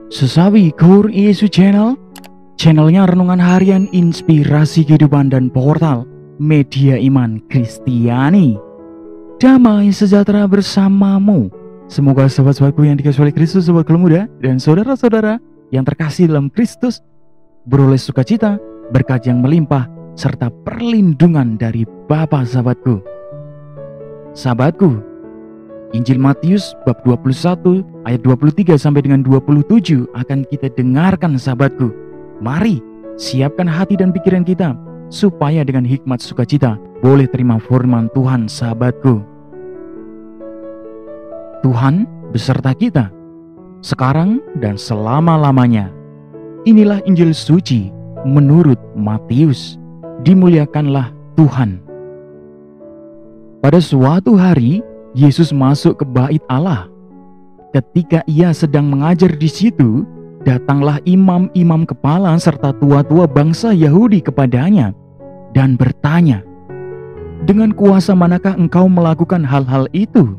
Sesawi Kur Yesus channelnya renungan harian inspirasi kehidupan dan portal media iman Kristiani. Damai sejahtera bersamamu. Semoga sobat-sobatku yang dikasihi oleh Kristus, sobat muda dan saudara-saudara yang terkasih dalam Kristus beroleh sukacita, berkat yang melimpah, serta perlindungan dari Bapa. Sahabatku, Injil Matius bab 21 ayat 23 sampai dengan 27 akan kita dengarkan, sahabatku. Mari siapkan hati dan pikiran kita supaya dengan hikmat sukacita boleh terima firman Tuhan, sahabatku. Tuhan beserta kita sekarang dan selama-lamanya. Inilah Injil suci menurut Matius. Dimuliakanlah Tuhan. Pada suatu hari Yesus masuk ke bait Allah. Ketika ia sedang mengajar di situ, datanglah imam-imam kepala serta tua-tua bangsa Yahudi kepadanya dan bertanya, "Dengan kuasa manakah engkau melakukan hal-hal itu?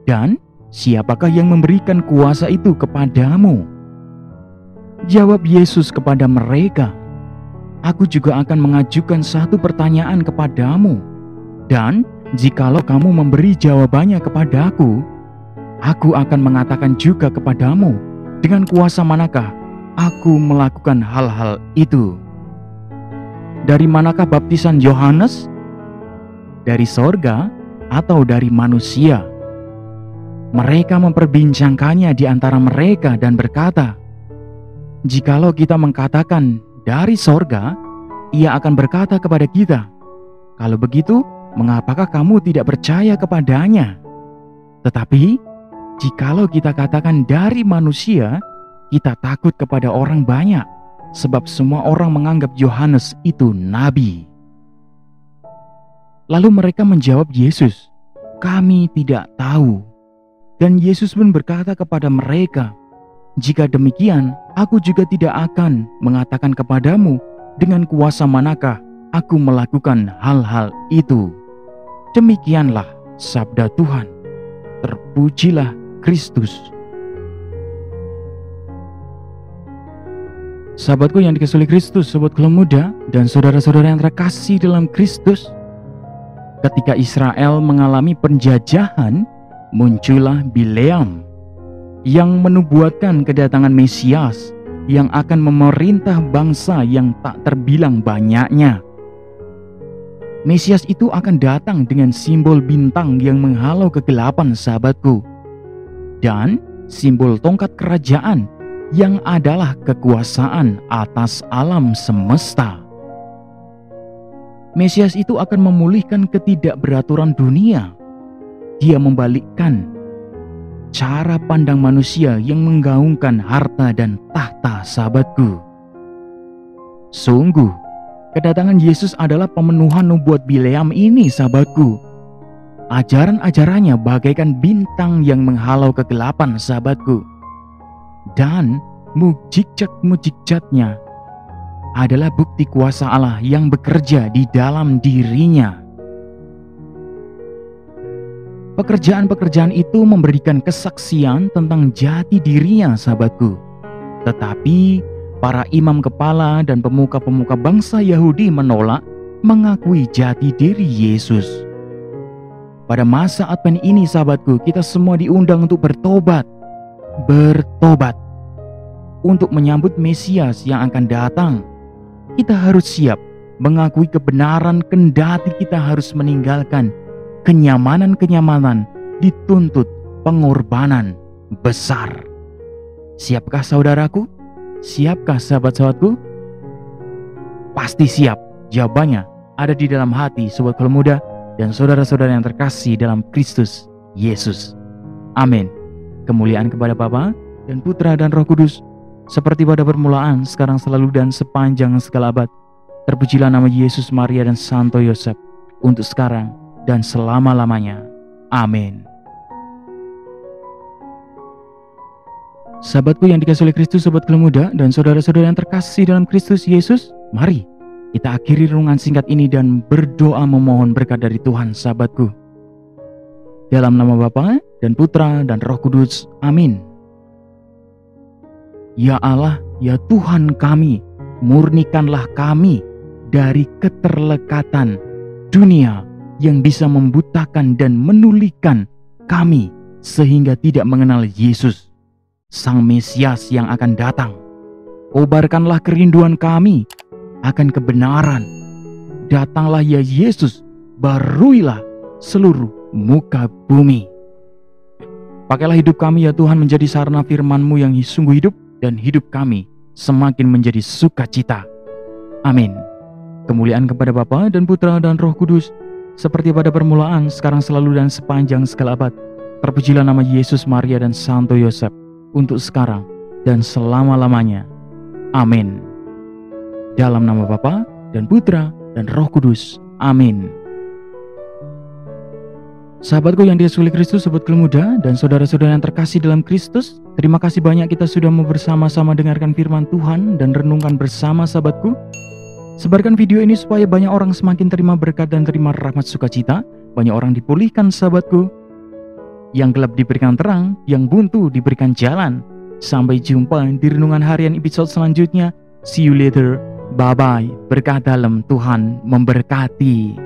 Dan siapakah yang memberikan kuasa itu kepadamu?" Jawab Yesus kepada mereka, "Aku juga akan mengajukan satu pertanyaan kepadamu, dan jikalau kamu memberi jawabannya kepadaku, aku akan mengatakan juga kepadamu dengan kuasa manakah aku melakukan hal-hal itu. Dari manakah baptisan Yohanes? Dari sorga atau dari manusia?" Mereka memperbincangkannya di antara mereka dan berkata, "Jikalau kita mengatakan dari sorga, ia akan berkata kepada kita, 'Kalau begitu, mengapakah kamu tidak percaya kepadanya?' Tetapi jikalau kita katakan dari manusia, kita takut kepada orang banyak, sebab semua orang menganggap Yohanes itu nabi." Lalu mereka menjawab Yesus, "Kami tidak tahu." Dan Yesus pun berkata kepada mereka, "Jika demikian, aku juga tidak akan mengatakan kepadamu dengan kuasa manakah aku melakukan hal-hal itu." Demikianlah sabda Tuhan. Terpujilah Kristus. Sahabatku yang dikasihi oleh Kristus, sobat muda dan saudara-saudara yang terkasih dalam Kristus, ketika Israel mengalami penjajahan, muncullah Bileam yang menubuatkan kedatangan Mesias yang akan memerintah bangsa yang tak terbilang banyaknya. Mesias itu akan datang dengan simbol bintang yang menghalau kegelapan, sahabatku, dan simbol tongkat kerajaan yang adalah kekuasaan atas alam semesta. Mesias itu akan memulihkan ketidakberaturan dunia. Dia membalikkan cara pandang manusia yang menggaungkan harta dan tahta, sahabatku. Sungguh, kedatangan Yesus adalah pemenuhan nubuat Bileam ini, sahabatku. Ajaran-ajarannya bagaikan bintang yang menghalau kegelapan, sahabatku. Dan mukjizat-mukjizatnya adalah bukti kuasa Allah yang bekerja di dalam dirinya. Pekerjaan-pekerjaan itu memberikan kesaksian tentang jati dirinya, sahabatku. Tetapi para imam kepala dan pemuka-pemuka bangsa Yahudi menolak mengakui jati diri Yesus. Pada masa Advent ini, sahabatku, kita semua diundang untuk bertobat untuk menyambut Mesias yang akan datang. Kita harus siap mengakui kebenaran, kendati kita harus meninggalkan kenyamanan-kenyamanan, dituntut pengorbanan besar. Siapkah saudaraku? Siapkah sahabat-sahabatku? Pasti siap. Jawabannya ada di dalam hati sobat muda dan saudara-saudara yang terkasih dalam Kristus Yesus. Amin. Kemuliaan kepada Bapa dan Putra dan Roh Kudus, seperti pada permulaan, sekarang, selalu, dan sepanjang segala abad. Terpujilah nama Yesus, Maria, dan Santo Yosef, untuk sekarang dan selama-lamanya. Amin. Sahabatku yang dikasihi oleh Kristus, sobat muda dan saudara-saudara yang terkasih dalam Kristus Yesus, mari kita akhiri renungan singkat ini dan berdoa memohon berkat dari Tuhan, sahabatku. Dalam nama Bapa dan Putra dan Roh Kudus. Amin. Ya Allah, ya Tuhan kami, murnikanlah kami dari keterlekatan dunia yang bisa membutakan dan menulikan kami sehingga tidak mengenal Yesus, Sang Mesias yang akan datang. Kobarkanlah kerinduan kami akan kebenaran. Datanglah ya Yesus, baruilah seluruh muka bumi. Pakailah hidup kami ya Tuhan menjadi sarana firman-Mu yang sungguh hidup, dan hidup kami semakin menjadi sukacita. Amin. Kemuliaan kepada Bapa dan Putra dan Roh Kudus, seperti pada permulaan, sekarang, selalu, dan sepanjang segala abad. Terpujilah nama Yesus, Maria, dan Santo Yosef, untuk sekarang dan selama-lamanya. Amin. Dalam nama Bapa dan Putra dan Roh Kudus. Amin. Sahabatku yang dikasihi Kristus, sobat Keluarga dan saudara-saudara yang terkasih dalam Kristus, terima kasih banyak kita sudah mau bersama-sama dengarkan firman Tuhan dan renungkan bersama, sahabatku. Sebarkan video ini supaya banyak orang semakin terima berkat dan terima rahmat sukacita. Banyak orang dipulihkan, sahabatku. Yang gelap diberikan terang, yang buntu diberikan jalan. Sampai jumpa di renungan harian episode selanjutnya. See you later. Bye-bye. Berkah dalam Tuhan memberkati.